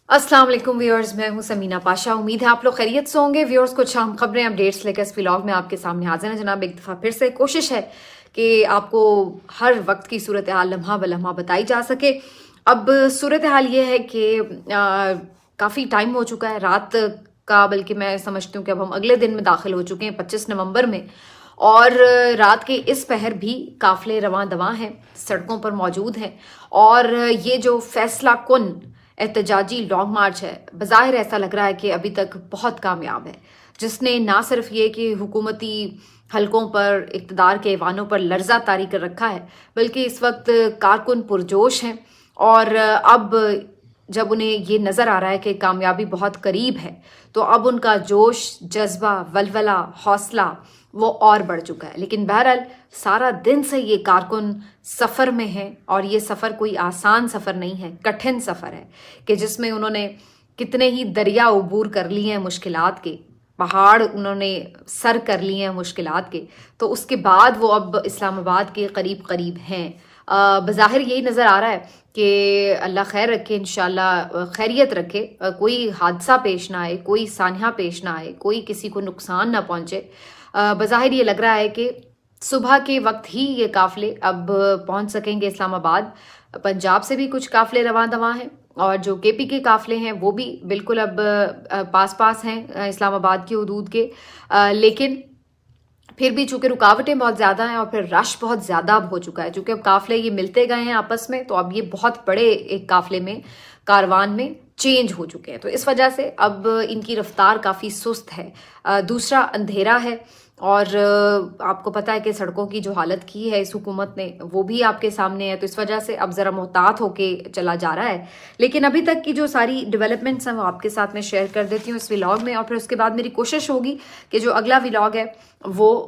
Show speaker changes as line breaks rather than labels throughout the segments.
अस्सलाम वालेकुम व्यूअर्स, मैं हूं समीना पाशा। उम्मीद है आप लोग खैरियत से होंगे। व्यूअर्स, कुछ अहम खबरें अपडेट्स लेकर इस व्लॉग में आपके सामने हाजिर हैं। जनाब, एक दफ़ा फिर से कोशिश है कि आपको हर वक्त की सूरत हाल लम्हा ब लम्हा बताई जा सके। अब सूरत हाल ये है कि काफ़ी टाइम हो चुका है रात का, बल्कि मैं समझती हूँ कि अब हम अगले दिन में दाखिल हो चुके हैं 25 नवंबर में, और रात के इस पहर भी काफिले रवां दवां हैं, सड़कों पर मौजूद हैं। और ये जो फैसला कुन एहतजाजी लॉन्ग मार्च है, बज़ाहिर ऐसा लग रहा है कि अभी तक बहुत कामयाब है, जिसने ना सिर्फ ये कि हुकूमती हलकों पर, इक़्तिदार के ऐवानों पर लर्जा तारी कर रखा है, बल्कि इस वक्त कारकुन पुरजोश हैं। और अब जब उन्हें ये नज़र आ रहा है कि कामयाबी बहुत करीब है, तो अब उनका जोश, जज्बा, वलवला, हौसला वो और बढ़ चुका है। लेकिन बहरहाल सारा दिन से ये कारकुन सफ़र में है, और ये सफ़र कोई आसान सफ़र नहीं है, कठिन सफ़र है कि जिसमें उन्होंने कितने ही दरिया उबूर कर लिए हैं मुश्किलात के, पहाड़ उन्होंने सर कर लिए हैं मुश्किलात के। तो उसके बाद वो अब इस्लामाबाद के करीब करीब हैं। बज़ाहिर यही नज़र आ रहा है कि अल्लाह खैर रखे, इंशाल्लाह खैरियत रखे, कोई हादसा पेश ना आए, कोई सान्हा पेश ना आए, कोई किसी को नुकसान ना पहुंचे। बज़ाहिर ये लग रहा है कि सुबह के वक्त ही ये काफिले अब पहुंच सकेंगे इस्लामाबाद। पंजाब से भी कुछ काफिले रवां दवां हैं, और जो केपी के काफिले हैं वो भी बिल्कुल अब पास पास हैं इस्लामाबाद की हदूद के। लेकिन फिर भी चूंकि रुकावटें बहुत ज़्यादा हैं और फिर रश बहुत ज़्यादा अब हो चुका है, चूंकि अब काफिले ये मिलते गए हैं आपस में, तो अब ये बहुत बड़े एक काफिले में, कारवान में चेंज हो चुके हैं। तो इस वजह से अब इनकी रफ्तार काफ़ी सुस्त है। दूसरा, अंधेरा है, और आपको पता है कि सड़कों की जो हालत की है इस हुकूमत ने, वो भी आपके सामने है। तो इस वजह से अब ज़रा मोहतात होके चला जा रहा है। लेकिन अभी तक की जो सारी डेवलपमेंट्स हैं वो आपके साथ मैं शेयर कर देती हूँ इस व्लॉग में, और फिर उसके बाद मेरी कोशिश होगी कि जो अगला व्लॉग है वो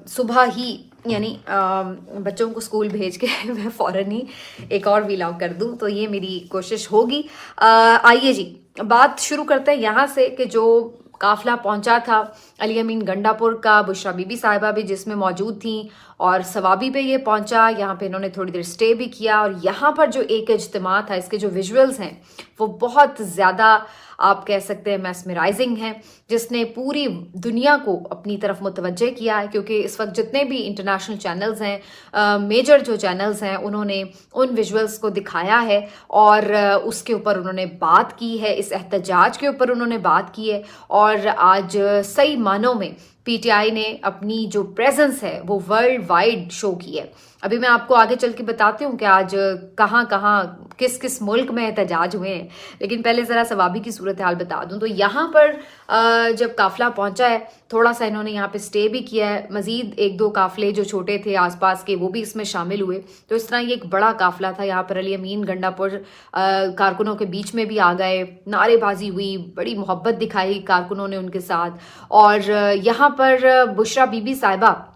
सुबह ही, यानी बच्चों को स्कूल भेज के मैं फ़ौरन ही एक और व्लॉग कर दूं। तो ये मेरी कोशिश होगी। आइए जी, बात शुरू करते हैं यहाँ से कि जो काफिला पहुंचा था अली अमीन गंडापुर का, बुशरा बीबी साहिबा भी जिसमें मौजूद थी, और सवाबी पे ये पहुंचा। यहाँ पे इन्होंने थोड़ी देर स्टे भी किया, और यहाँ पर जो एक इज्तिमा था, इसके जो विजुअल्स हैं वो बहुत ज़्यादा, आप कह सकते हैं, मैस्मराइजिंग है, जिसने पूरी दुनिया को अपनी तरफ मुतवज्जे किया है। क्योंकि इस वक्त जितने भी इंटरनेशनल चैनल्स हैं, मेजर जो चैनल्स हैं, उन्होंने उन विजुअल्स को दिखाया है, और उसके ऊपर उन्होंने बात की है, इस एहतजाज के ऊपर उन्होंने बात की है। और आज सही मानों में पीटीआई ने अपनी जो प्रेजेंस है वो वर्ल्ड वाइड शो की है। अभी मैं आपको आगे चल के बताती हूँ कि आज कहाँ कहाँ, किस किस मुल्क में एहतजाज हुए हैं। लेकिन पहले ज़रा सवाबी की सूरत हाल बता दूँ। तो यहाँ पर जब काफिला पहुँचा है, थोड़ा सा इन्होंने यहाँ पे स्टे भी किया है। मजीद एक दो काफिले जो छोटे थे आसपास के, वो भी इसमें शामिल हुए। तो इस तरह ये एक बड़ा काफिला था। यहाँ पर अली अमीन गंडापुर कारकुनों के बीच में भी आ गए, नारेबाजी हुई, बड़ी मोहब्बत दिखाई कारकुनों ने उनके साथ। और यहाँ पर बुशरा बीबी साहिबा,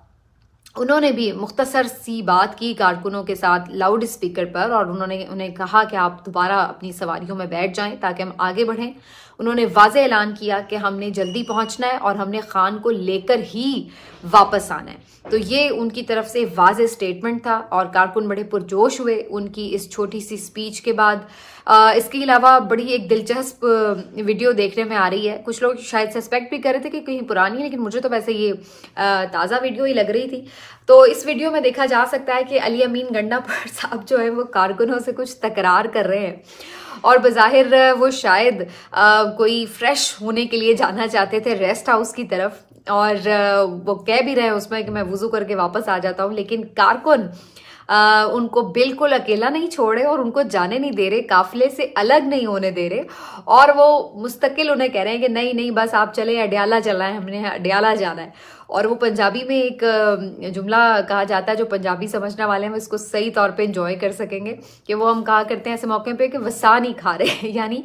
उन्होंने भी मुख्तसर सी बात की कारकुनों के साथ लाउड स्पीकर पर, और उन्होंने उन्हें कहा कि आप दोबारा अपनी सवारियों में बैठ जाएं ताकि हम आगे बढ़ें। उन्होंने वाज़े ऐलान किया कि हमने जल्दी पहुंचना है और हमने खान को लेकर ही वापस आना है। तो ये उनकी तरफ से वाज़े स्टेटमेंट था, और कारकुन बड़े पुरजोश हुए उनकी इस छोटी सी स्पीच के बाद। इसके अलावा बड़ी एक दिलचस्प वीडियो देखने में आ रही है। कुछ लोग शायद सस्पेक्ट भी कर रहे थे कि कहीं पुरानी है, लेकिन मुझे तो वैसे ये ताज़ा वीडियो ही लग रही थी। तो इस वीडियो में देखा जा सकता है कि अली अमीन गंडापुर साहब जो है वो कारकुनों से कुछ तकरार कर रहे हैं, और बज़ाहिर वो शायद कोई फ्रेश होने के लिए जाना चाहते थे रेस्ट हाउस की तरफ, और वो कह भी रहे हैं उसमें कि मैं वुज़ू करके वापस आ जाता हूँ। लेकिन कारकुन उनको बिल्कुल अकेला नहीं छोड़े और उनको जाने नहीं दे रहे, काफिले से अलग नहीं होने दे रहे, और वो मुस्तकिल उन्हें कह रहे हैं कि नहीं नहीं बस आप चले, अडियाला चलना है, हमने अडियाला जाना है। और वो पंजाबी में एक जुमला कहा जाता है, जो पंजाबी समझने वाले हैं वो इसको सही तौर पे एंजॉय कर सकेंगे, कि वो हम कहा करते हैं ऐसे मौके पे कि वसा नहीं खा रहे यानी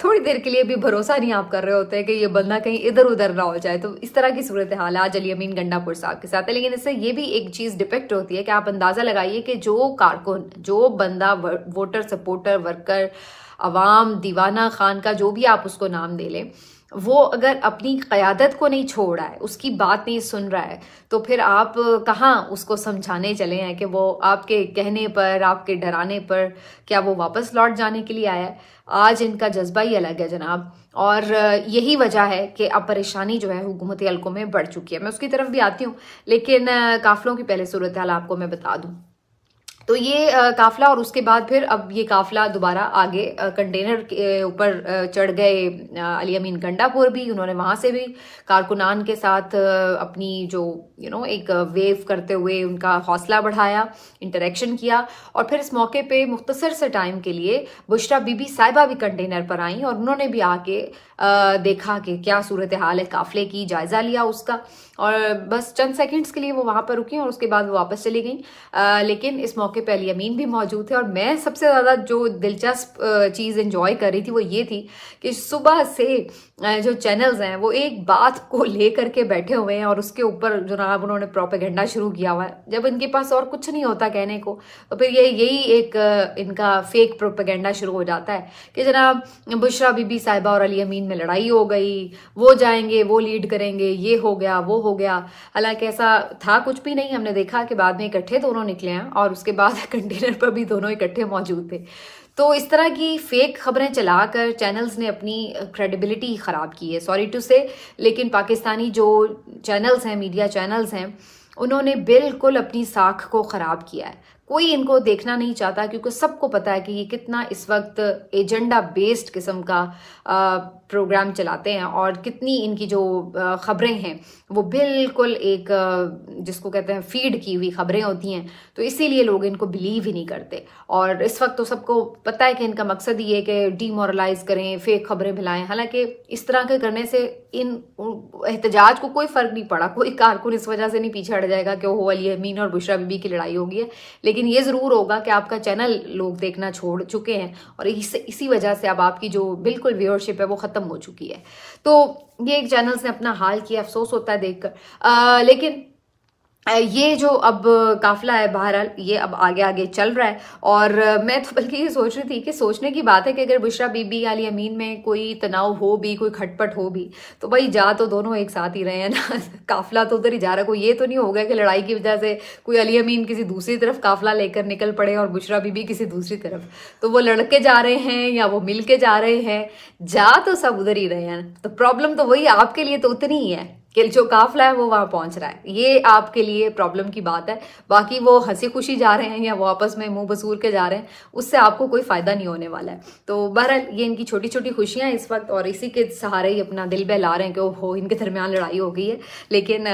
थोड़ी देर के लिए भी भरोसा नहीं आप कर रहे होते हैं कि ये बंदा कहीं इधर उधर ना हो जाए। तो इस तरह की सूरत हाल आज अली अमीन गंडापुर साहब के साथ है। लेकिन इससे ये भी एक चीज़ डिपेक्ट होती है कि आप अंदाज़ा लगाइए कि जो कारकुन, जो बंदा, वोटर, सपोर्टर, वर्कर, अवाम, दीवाना खान का जो भी आप उसको नाम दे लें, वो अगर अपनी क़यादत को नहीं छोड़ रहा है, उसकी बात नहीं सुन रहा है, तो फिर आप कहाँ उसको समझाने चले हैं कि वो आपके कहने पर, आपके डराने पर क्या वो वापस लौट जाने के लिए आया है। आज इनका जज्बा ही अलग है जनाब, और यही वजह है कि अब परेशानी जो है हुकूमती हल्कों में बढ़ चुकी है। मैं उसकी तरफ भी आती हूँ, लेकिन काफिलों की पहले सूरत हाल आपको मैं बता दूँ। तो ये काफिला, और उसके बाद फिर अब ये काफिला दोबारा आगे कंटेनर के ऊपर चढ़ गए अली अमीन गंडापुर भी। उन्होंने वहां से भी कारकुनान के साथ अपनी जो एक वेव करते हुए उनका हौसला बढ़ाया, इंटरेक्शन किया। और फिर इस मौके पे मुख्तसर से टाइम के लिए बुशरा बीबी साहिबा भी कंटेनर पर आई और उन्होंने भी आके देखा कि क्या सूरत हाल है काफिले की, जायजा लिया उसका। और बस चंद सेकंड्स के लिए वो वहां पर रुकी और उसके बाद वो वापस चली गई। लेकिन इस मौके पे अली अमीन भी मौजूद थे, और मैं सबसे ज़्यादा जो दिलचस्प चीज़ एंजॉय कर रही थी वो ये थी कि सुबह से जो चैनल्स हैं वो एक बात को लेकर के बैठे हुए हैं और उसके ऊपर जनाब उन्होंने प्रोपेगेंडा शुरू किया हुआ है। जब इनके पास और कुछ नहीं होता कहने को, तो फिर यही एक इनका फेक प्रोपेगेंडा शुरू हो जाता है कि जनाब बुशरा बीबी साहिबा और अली अमीन में लड़ाई हो गई, वो जाएंगे, वो लीड करेंगे, ये हो गया, वो हो गया। हालांकि ऐसा था कुछ भी नहीं। हमने देखा कि बाद में इकट्ठे दोनों निकले हैं और उसके बाद कंटेनर पर भी दोनों इकट्ठे मौजूद थे। तो इस तरह की फेक खबरें चलाकर चैनल्स ने अपनी क्रेडिबिलिटी ख़राब की है, सॉरी टू से। लेकिन पाकिस्तानी जो चैनल्स हैं, मीडिया चैनल्स हैं, उन्होंने बिल्कुल अपनी साख को ख़राब किया है। कोई इनको देखना नहीं चाहता, क्योंकि सबको पता है कि ये कितना इस वक्त एजेंडा बेस्ड किस्म का प्रोग्राम चलाते हैं और कितनी इनकी जो खबरें हैं वो बिल्कुल एक जिसको कहते हैं फीड की हुई खबरें होती हैं। तो इसीलिए लोग इनको बिलीव ही नहीं करते। और इस वक्त तो सबको पता है कि इनका मकसद ये है कि डीमोरलाइज करें, फेक खबरें फैलाएं। हालांकि इस तरह के करने से इन एहतजाज को कोई फर्क नहीं पड़ा। कोई कारकुन इस वजह से नहीं पीछे हट जाएगा कि वो अली अमीन और बुशरा बीबी की लड़ाई हो गई है। लेकिन ये ज़रूर होगा कि आपका चैनल लोग देखना छोड़ चुके हैं और इसी वजह से अब आपकी जो बिल्कुल व्यूअरशिप है वो ख़त्म हो चुकी है। तो ये एक चैनल्स ने अपना हाल किया, अफसोस होता है देखकर। लेकिन ये जो अब काफिला है बहरहाल ये अब आगे आगे चल रहा है। और मैं तो बल्कि ये सोच रही थी कि सोचने की बात है कि अगर बुशरा बीबी अली अमीन में कोई तनाव हो भी, कोई खटपट हो भी, तो भाई जा तो दोनों एक साथ ही रहे हैं ना। काफिला तो उधर ही जा रहा है। कोई ये तो नहीं होगा कि लड़ाई की वजह से कोई अली अमीन किसी दूसरी तरफ काफिला लेकर निकल पड़े और बुशरा बीबी किसी दूसरी तरफ। तो वो लड़के जा रहे हैं या वो मिल के जा रहे हैं, जा तो सब उधर ही रहे हैं। तो प्रॉब्लम तो वही आपके लिए तो उतनी ही है कि जो काफिला है वो वहां पहुंच रहा है। ये आपके लिए प्रॉब्लम की बात है। बाकी वो हंसी खुशी जा रहे हैं या वो आपस में मुंह बसूर के जा रहे हैं, उससे आपको कोई फायदा नहीं होने वाला है। तो बहरहाल ये इनकी छोटी छोटी खुशियां इस वक्त, और इसी के सहारे ही अपना दिल बहला रहे हैं कि ओहो इनके दरमियान लड़ाई हो गई है। लेकिन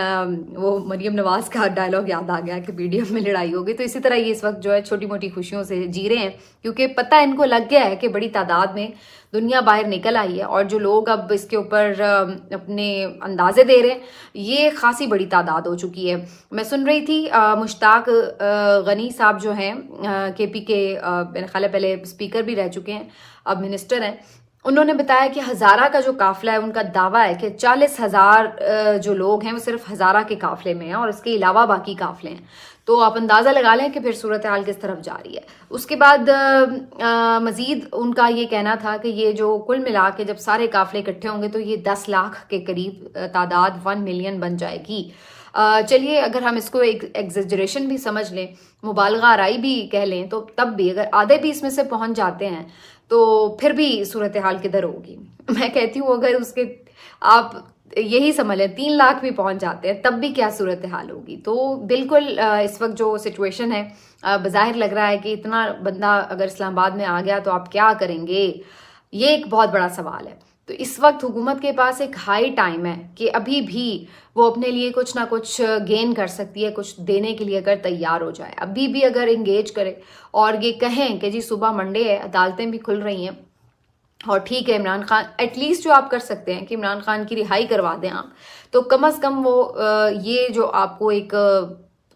वो मरियम नवाज का डायलॉग याद आ गया कि पीडीएम में लड़ाई हो गई। तो इसी तरह ये इस वक्त जो है छोटी मोटी खुशियों से जी रहे हैं, क्योंकि पता इनको लग गया है कि बड़ी तादाद में दुनिया बाहर निकल आई है और जो लोग अब इसके ऊपर अपने अंदाजे दे रहे हैं ये खासी बड़ी तादाद हो चुकी है। मैं सुन रही थी मुश्ताक गनी साहब जो हैं केपी के मेरे ख्याल है पहले स्पीकर भी रह चुके हैं, अब मिनिस्टर हैं। उन्होंने बताया कि हज़ारा का जो काफिला है उनका दावा है कि 40,000 जो लोग हैं वो सिर्फ हज़ारा के काफिले में हैं और इसके अलावा बाकी काफिले हैं। तो आप अंदाज़ा लगा लें कि फिर सूरत हाल किस तरफ जा रही है। उसके बाद मज़ीद उनका ये कहना था कि ये जो कुल मिला के जब सारे काफिले इकट्ठे होंगे तो ये 10 लाख के करीब तादाद 1 मिलियन बन जाएगी। चलिए अगर हम इसको एक एग्जेजरेशन भी समझ लें, मुबालगा आराई भी कह लें, तो तब भी अगर आधे भी इसमें से पहुंच जाते हैं तो फिर भी सूरत हाल किधर होगी। मैं कहती हूँ अगर उसके आप यही समझ लें 3 लाख भी पहुंच जाते हैं तब भी क्या सूरत हाल होगी। तो बिल्कुल इस वक्त जो सिचुएशन है बज़ाहिर लग रहा है कि इतना बंदा अगर इस्लामाबाद में आ गया तो आप क्या करेंगे, ये एक बहुत बड़ा सवाल है। तो इस वक्त हुकूमत के पास एक हाई टाइम है कि अभी भी वो अपने लिए कुछ ना कुछ गेन कर सकती है, कुछ देने के लिए अगर तैयार हो जाए, अभी भी अगर इंगेज करे और ये कहें कि जी सुबह मंडे है, अदालतें भी खुल रही हैं और ठीक है इमरान खान, एटलीस्ट जो आप कर सकते हैं कि इमरान खान की रिहाई करवा दें आप, तो कम से कम वो ये जो आपको एक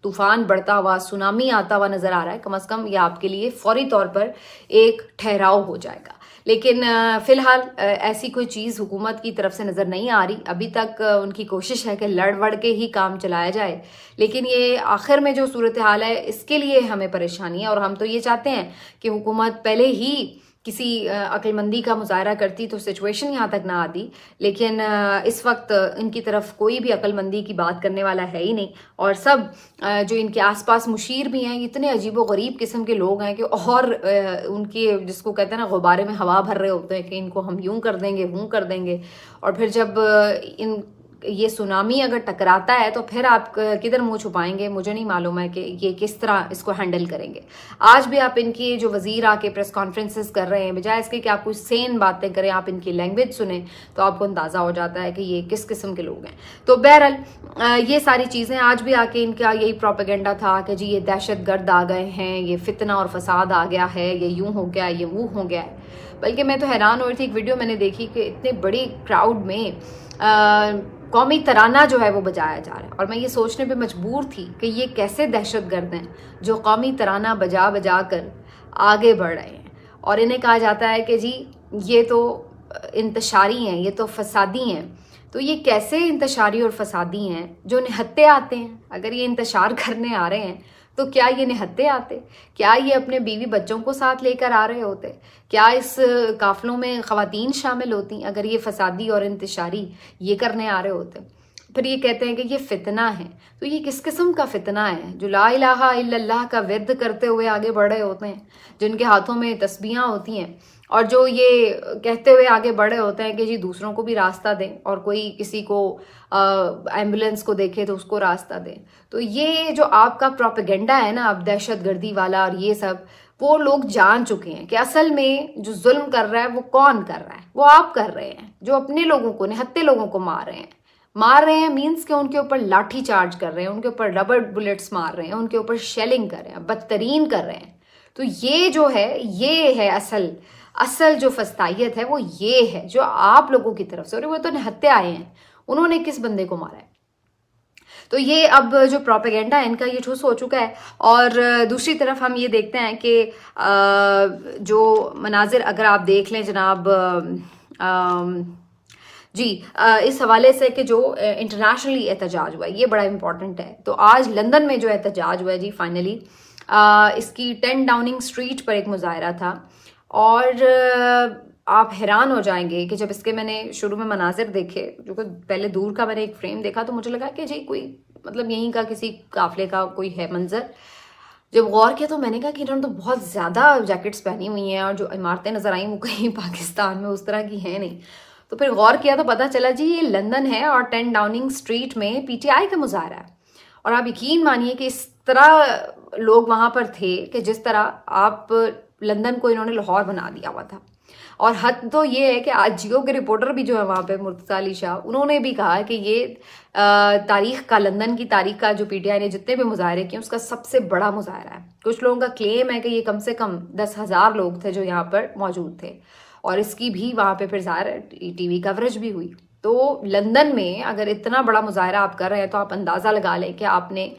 तूफान बढ़ता हुआ, सुनामी आता हुआ नजर आ रहा है, कम से कम ये आपके लिए फौरी तौर पर एक ठहराव हो जाएगा। लेकिन फिलहाल ऐसी कोई चीज़ हुकूमत की तरफ से नज़र नहीं आ रही। अभी तक उनकी कोशिश है कि लड़ वड़ के ही काम चलाया जाए, लेकिन ये आखिर में जो सूरत हाल है इसके लिए हमें परेशानी है और हम तो ये चाहते हैं कि हुकूमत पहले ही किसी अक्लमंदी का मुजाहरा करती तो सिचुएशन यहाँ तक ना आती, लेकिन इस वक्त इनकी तरफ कोई भी अक्लमंदी की बात करने वाला है ही नहीं। और सब जो इनके आसपास मुशीर भी हैं, इतने अजीबो गरीब किस्म के लोग हैं कि और उनके, जिसको कहते हैं ना, गुब्बारे में हवा भर रहे होते हैं कि इनको हम यूं कर देंगे, वूं कर देंगे। और फिर जब ये सुनामी अगर टकराता है तो फिर आप किधर मुंह छुपाएंगे, मुझे नहीं मालूम है कि ये किस तरह इसको हैंडल करेंगे। आज भी आप इनकी जो वजीर आके प्रेस कॉन्फ्रेंसेस कर रहे हैं, बजाय इसके कि आप कुछ सेन बातें करें, आप इनकी लैंग्वेज सुने तो आपको अंदाज़ा हो जाता है कि ये किस किस्म के लोग हैं। तो बहरहाल ये सारी चीज़ें आज भी आके इनका यही प्रोपेगेंडा था कि जी ये दहशत गर्द आ गए हैं, ये फितना और फसाद आ गया है, ये यूं हो गया, ये वो हो गया है। बल्कि मैं तो हैरान हो रही थी, एक वीडियो मैंने देखी कि इतने बड़ी क्राउड में कौमी तराना जो है वो बजाया जा रहा है, और मैं ये सोचने पे मजबूर थी कि ये कैसे दहशतगर्द हैं जो कौमी तराना बजा बजा कर आगे बढ़ रहे हैं। और इन्हें कहा जाता है कि जी ये तो इंतशारी हैं, ये तो फसादी हैं। तो ये कैसे इंतशारी और फसादी हैं जो निहत्ते आते हैं? अगर ये इंतशार करने आ रहे हैं तो क्या ये निहत्ते आते? क्या ये अपने बीवी बच्चों को साथ लेकर आ रहे होते? क्या इस काफिलों में ख़वातीन शामिल होती अगर ये फसादी और इंतशारी ये करने आ रहे होते? फिर ये कहते हैं कि ये फितना है। तो ये किस किस्म का फितना है? जो ला इलाहा इल्लल्लाह का विर्द करते हुए आगे बढ़ रहे होते हैं, जिनके हाथों में तस्बीहां होती हैं, और जो ये कहते हुए आगे बढ़े होते हैं कि जी दूसरों को भी रास्ता दें, और कोई किसी को एम्बुलेंस को देखे तो उसको रास्ता दें। तो ये जो आपका प्रोपेगेंडा है ना, अब दहशतगर्दी वाला और ये सब, वो लोग जान चुके हैं कि असल में जो जुल्म कर रहा है वो कौन कर रहा है। वो आप कर रहे हैं, जो अपने लोगों को, निहत्ते लोगों को मार रहे हैं मीन्स के उनके ऊपर लाठी चार्ज कर रहे हैं, उनके ऊपर रबर बुलेट्स मार रहे हैं, उनके ऊपर शेलिंग कर रहे हैं, बदतरीन कर रहे हैं। तो ये जो है, ये है असल जो फस्तायत है, वो ये है जो आप लोगों की तरफ से। और वो तो निहत्ते आए हैं, उन्होंने किस बंदे को मारा है? तो ये अब जो प्रोपेगेंडा है इनका, ये ठुस हो चुका है। और दूसरी तरफ हम ये देखते हैं कि जो मनाजिर अगर आप देख लें जनाब, जी इस हवाले से कि जो इंटरनेशनली एहतजाज हुआ है, ये बड़ा इंपॉर्टेंट है। तो आज लंदन में जो एहतजाज हुआ है जी, फाइनली इसकी 10 डाउनिंग स्ट्रीट पर एक मुजाहरा था। और आप हैरान हो जाएंगे कि जब इसके मैंने शुरू में मनाजिर देखे, जो कि पहले दूर का मैंने एक फ्रेम देखा तो मुझे लगा कि जी कोई मतलब यहीं का किसी काफिले का कोई है मंजर। जब गौर किया तो मैंने कहा कि इन्होंने तो बहुत ज़्यादा जैकेट्स पहनी हुई हैं, और जो इमारतें नज़र आई वो कहीं पाकिस्तान में उस तरह की हैं नहीं। तो फिर गौर किया तो पता चला जी ये लंदन है, और 10 डाउनिंग स्ट्रीट में PTI का मुजाहरा है। और आप यकीन मानिए कि इस तरह लोग वहाँ पर थे कि जिस तरह आप लंदन को इन्होंने लाहौर बना दिया हुआ था। और हद तो ये है कि आज जियो के रिपोर्टर भी जो है वहाँ पे, मुर्तज़ा अली शाह, उन्होंने भी कहा कि ये तारीख का, लंदन की तारीख का जो PTI ने जितने भी मुजाहरे किए उसका सबसे बड़ा मुजाहरा है। कुछ लोगों का क्लेम है कि ये कम से कम 10,000 लोग थे जो यहाँ पर मौजूद थे, और इसकी भी वहाँ पे फिर ज़ाहिर TV कवरेज भी हुई। तो लंदन में अगर इतना बड़ा मुजाहरा आप कर रहे हैं तो आप अंदाज़ा लगा लें कि आपने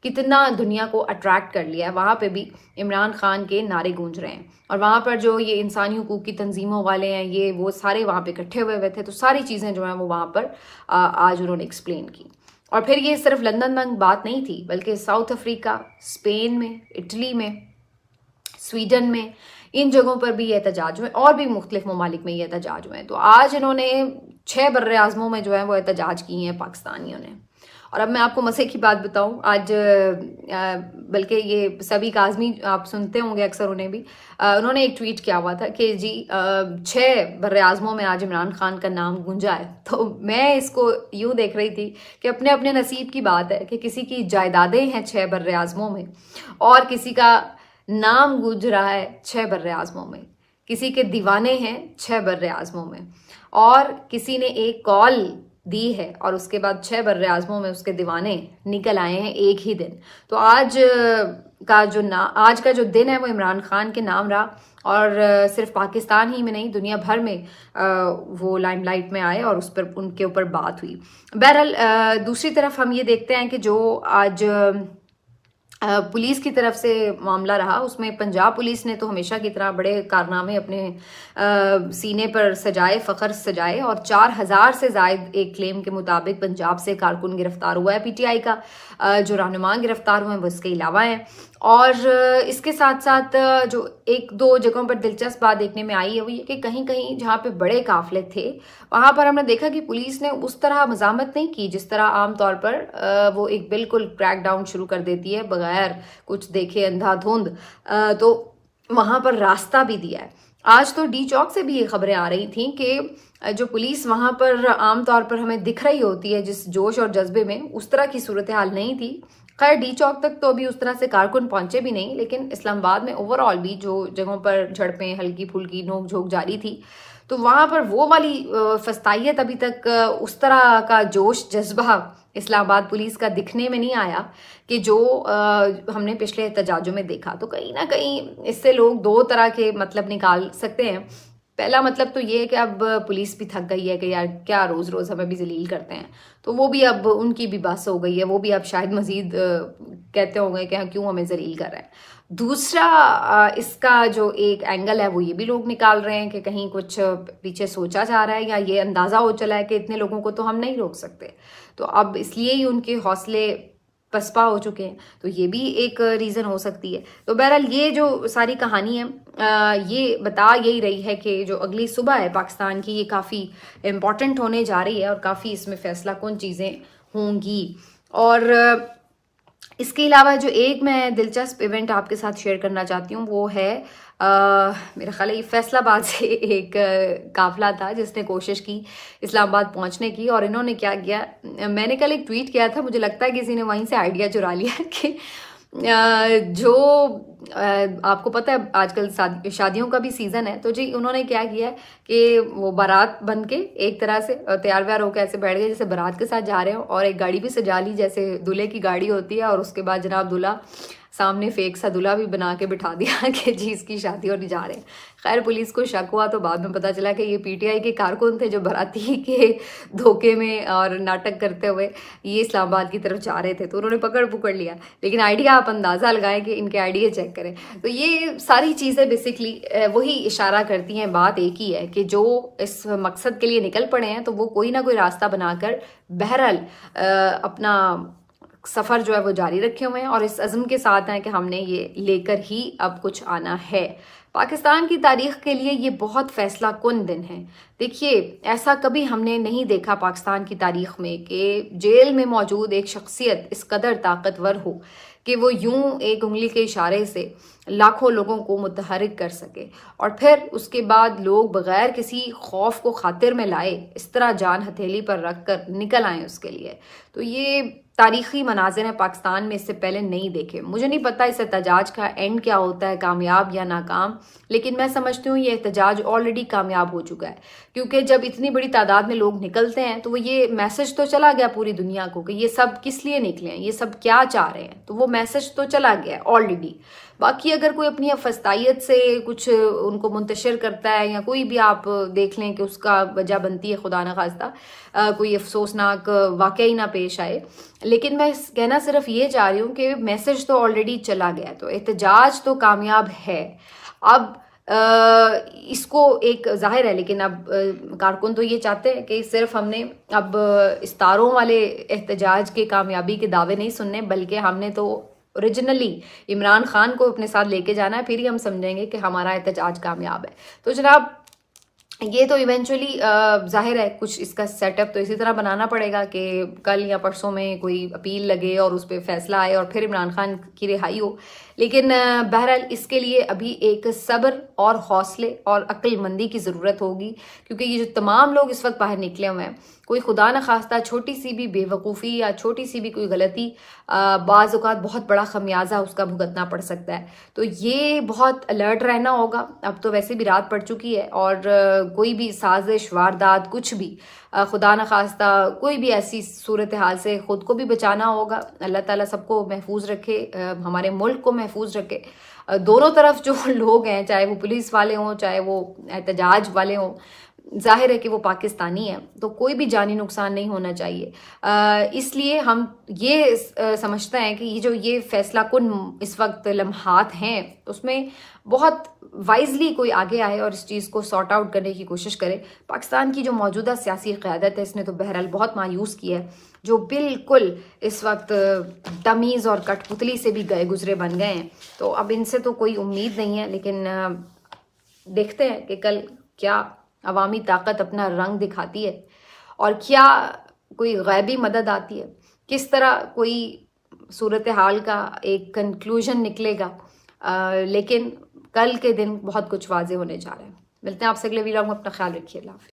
कितना दुनिया को अट्रैक्ट कर लिया है। वहाँ पे भी इमरान खान के नारे गूंज रहे हैं, और वहाँ पर जो ये इंसानी हुकूक की तंजीमों वाले हैं, ये वो सारे वहाँ पे इकट्ठे हुए थे। तो सारी चीज़ें जो हैं वो वहाँ पर आज उन्होंने एक्सप्लेन की। और फिर ये सिर्फ लंदन तक बात नहीं थी, बल्कि साउथ अफ्रीका, स्पेन में, इटली में, स्वीडन में, इन जगहों पर भी ये एहतजाज हुए, और भी मुख्तलिफ ममालिक में ये एहतजाज हुए हैं। तो आज इन्होंने 6 बर्रे आज़मों में जो है वो एहतजाज किए हैं पाकिस्तानियों ने। और अब मैं आपको मसले की बात बताऊं, आज बल्कि ये सभी काज़मी आप सुनते होंगे अक्सर, उन्हें भी उन्होंने एक ट्वीट किया हुआ था कि जी 6 बर्रे आज़मों में आज इमरान खान का नाम गूंजा है। तो मैं इसको यूँ देख रही थी कि अपने अपने नसीब की बात है कि किसी की जायदादें हैं 6 बर्रे आज़मों में, और किसी का नाम गूंज रहा है 6 बर्रे आज़मों में, किसी के दीवाने हैं 6 बर्रे आज़मों में, और किसी ने एक कॉल दी है और उसके बाद 6 बर्रे आज़मों में उसके दीवाने निकल आए हैं एक ही दिन। तो आज का जो दिन है वो इमरान खान के नाम रहा, और सिर्फ पाकिस्तान ही में नहीं, दुनिया भर में वो लाइमलाइट में आए और उस पर उनके ऊपर बात हुई। बहरहाल दूसरी तरफ हम ये देखते हैं कि जो आज पुलिस की तरफ से मामला रहा, उसमें पंजाब पुलिस ने तो हमेशा की तरह बड़े कारनामे अपने सीने पर सजाए, फ़ख्र सजाए, और 4000 से ज़ायद एक क्लेम के मुताबिक पंजाब से कारकुन गिरफ्तार हुआ है पीटीआई का। जो रहनुमा गिरफ्तार हुए हैं वो इसके अलावा हैं। और इसके साथ साथ जो एक दो जगहों पर दिलचस्प बात देखने में आई है वो ये कि कहीं कहीं जहाँ पे बड़े काफिले थे वहां पर हमने देखा कि पुलिस ने उस तरह मज़ामत नहीं की जिस तरह आमतौर पर वो एक बिल्कुल क्रैकडाउन शुरू कर देती है बगैर कुछ देखे, अंधाधुंध। तो वहां पर रास्ता भी दिया है। आज तो डी चौक से भी ये खबरें आ रही थी कि जो पुलिस वहां पर आमतौर पर हमें दिख रही होती है जिस जोश और जज्बे में, उस तरह की सूरत हाल नहीं थी। खैर डी चौक तक तो अभी उस तरह से कारकुन पहुंचे भी नहीं, लेकिन इस्लामाबाद में ओवरऑल भी जो जगहों पर झड़पें हल्की फुल्की नोक झोंक जारी थी, तो वहां पर वो वाली फस्तायत अभी तक उस तरह का जोश जज्बा इस्लामाबाद पुलिस का दिखने में नहीं आया कि जो हमने पिछले एहतजाजों में देखा। तो कहीं ना कहीं इससे लोग दो तरह के मतलब निकाल सकते हैं। पहला मतलब तो ये है कि अब पुलिस भी थक गई है कि यार क्या रोज रोज हमें भी जलील करते हैं, तो वो भी अब उनकी भी बस हो गई है, वो भी अब शायद मजीद कहते होंगे कि क्यों हमें जलील कर रहे हैं। दूसरा इसका जो एक एंगल है वो ये भी लोग निकाल रहे हैं कि कहीं कुछ पीछे सोचा जा रहा है या ये अंदाजा हो चला है कि इतने लोगों को तो हम नहीं रोक सकते, तो अब इसलिए ही उनके हौसले पसपा हो चुके हैं। तो ये भी एक रीज़न हो सकती है। तो बहरहाल ये जो सारी कहानी है ये बता यही रही है कि जो अगली सुबह है पाकिस्तान की, ये काफ़ी इम्पॉर्टेंट होने जा रही है और काफ़ी इसमें फैसला कौन चीज़ें होंगी। और इसके अलावा जो एक मैं दिलचस्प इवेंट आपके साथ शेयर करना चाहती हूँ वो है मेरा ख्याल है ये फैसलाबाद से एक काफिला था जिसने कोशिश की इस्लामाबाद पहुंचने की, और इन्होंने क्या किया, मैंने कल एक ट्वीट किया था, मुझे लगता है किसी ने वहीं से आइडिया चुरा लिया कि जो आपको पता है आजकल शादियों का भी सीजन है, तो जी उन्होंने क्या किया कि वो बारात बन के एक तरह से तैयार व्यार होकर ऐसे बैठ गए जैसे बारात के साथ जा रहे हो, और एक गाड़ी भी सजा ली जैसे दूल्हे की गाड़ी होती है, और उसके बाद जनाब दूल्हा सामने फेक सा दूल्हा भी बना के बिठा दिया कि जी इसकी शादी होने जा रहे हैं। खैर पुलिस को शक हुआ तो बाद में पता चला कि ये पीटीआई के कारकुन थे जो बाराती के धोखे में और नाटक करते हुए ये इस्लामाबाद की तरफ जा रहे थे, तो उन्होंने पकड़ लिया। लेकिन आइडिया आप अंदाज़ा लगाएं कि इनके आइडिया चेक करें। तो ये सारी चीज़ें बेसिकली वही इशारा करती हैं, बात एक ही है कि जो इस मकसद के लिए निकल पड़े हैं तो वो कोई ना कोई रास्ता बनाकर बहरहाल अपना सफ़र जो है वो जारी रखे हुए हैं और इस अज़्म के साथ हैं कि हमने ये लेकर ही अब कुछ आना है। पाकिस्तान की तारीख के लिए ये बहुत फैसला कुन दिन है। देखिए ऐसा कभी हमने नहीं देखा पाकिस्तान की तारीख में कि जेल में मौजूद एक शख्सियत इस कदर ताकतवर हो कि वो यूं एक उंगली के इशारे से लाखों लोगों को मुतहरिक कर सके, और फिर उसके बाद लोग बगैर किसी खौफ को खातिर में लाए इस तरह जान हथेली पर रख कर निकल आए उसके लिए। तो ये तारीखी मनाजिर हैं पाकिस्तान में, इससे पहले नहीं देखे। मुझे नहीं पता इस एहतजाज का एंड क्या होता है, कामयाब या नाकाम, लेकिन मैं समझती हूँ ये एहतजाज ऑलरेडी कामयाब हो चुका है, क्योंकि जब इतनी बड़ी तादाद में लोग निकलते हैं तो वो ये मैसेज तो चला गया पूरी दुनिया को कि ये सब किस लिए निकले हैं, ये सब क्या चाह रहे हैं, तो वो मैसेज तो चला गया ऑलरेडी। बाकी अगर कोई अपनी फस्तायत से कुछ उनको मुंतशिर करता है या कोई भी आप देख लें कि उसका वजह बनती है खुदा न खास्ता कोई अफसोसनाक वाकया ही ना पेश आए, लेकिन मैं कहना सिर्फ ये चाह रही हूँ कि मैसेज तो ऑलरेडी चला गया, तो एहतजाज तो कामयाब है। अब इसको एक जाहिर है, लेकिन अब कारकुन तो ये चाहते हैं कि सिर्फ हमने अब इस्तारों वाले एहतजाज के कामयाबी के दावे नहीं सुनने, बल्कि हमने तो ओरिजिनली इमरान खान को अपने साथ लेके जाना है, फिर ही हम समझेंगे कि हमारा एहतजाज कामयाब है। तो जनाब ये तो इवेंचुअली जाहिर है कुछ इसका सेटअप तो इसी तरह बनाना पड़ेगा कि कल या परसों में कोई अपील लगे और उस पर फैसला आए और फिर इमरान खान की रिहाई हो। लेकिन बहरहाल इसके लिए अभी एक सब्र और हौसले और अक्लमंदी की ज़रूरत होगी, क्योंकि ये जो तमाम लोग इस वक्त बाहर निकले हुए हैं, कोई खुदा न खास्ता छोटी सी भी बेवकूफ़ी या छोटी सी भी कोई गलती बाज़ औक़ात बहुत बड़ा खमियाजा उसका भुगतना पड़ सकता है। तो ये बहुत अलर्ट रहना होगा। अब तो वैसे भी रात पड़ चुकी है और कोई भी साजिश वारदात कुछ भी खुदा न खास्ता कोई भी ऐसी सूरत हाल से ख़ुद को भी बचाना होगा। अल्लाह ताला सबको महफूज रखे, हमारे मुल्क को महफूज रखे। दोनों तरफ जो लोग हैं, चाहे वो पुलिस वाले हों चाहे वो एहतजाज वाले हों, जाहिर है कि वो पाकिस्तानी है, तो कोई भी जानी नुकसान नहीं होना चाहिए। इसलिए हम ये समझते हैं कि ये फैसला कुन इस वक्त लम्हात हैं, उसमें बहुत वाइजली कोई आगे आए और इस चीज़ को सॉर्ट आउट करने की कोशिश करे। पाकिस्तान की जो मौजूदा सियासी क़यादत है, इसने तो बहरहाल बहुत मायूस किया है, जो बिल्कुल इस वक्त तमीज़ और कठपुतली से भी गए गुजरे बन गए हैं। तो अब इनसे तो कोई उम्मीद नहीं है, लेकिन देखते हैं कि कल क्या अवामी ताकत अपना रंग दिखाती है और क्या कोई गैबी मदद आती है, किस तरह कोई सूरत हाल का एक कंक्लूजन निकलेगा। लेकिन कल के दिन बहुत कुछ वाजे होने जा रहे हैं। मिलते हैं आपसे अगले वीडियो में, अपना ख्याल रखिए। अल्लाह हाफ़िज़।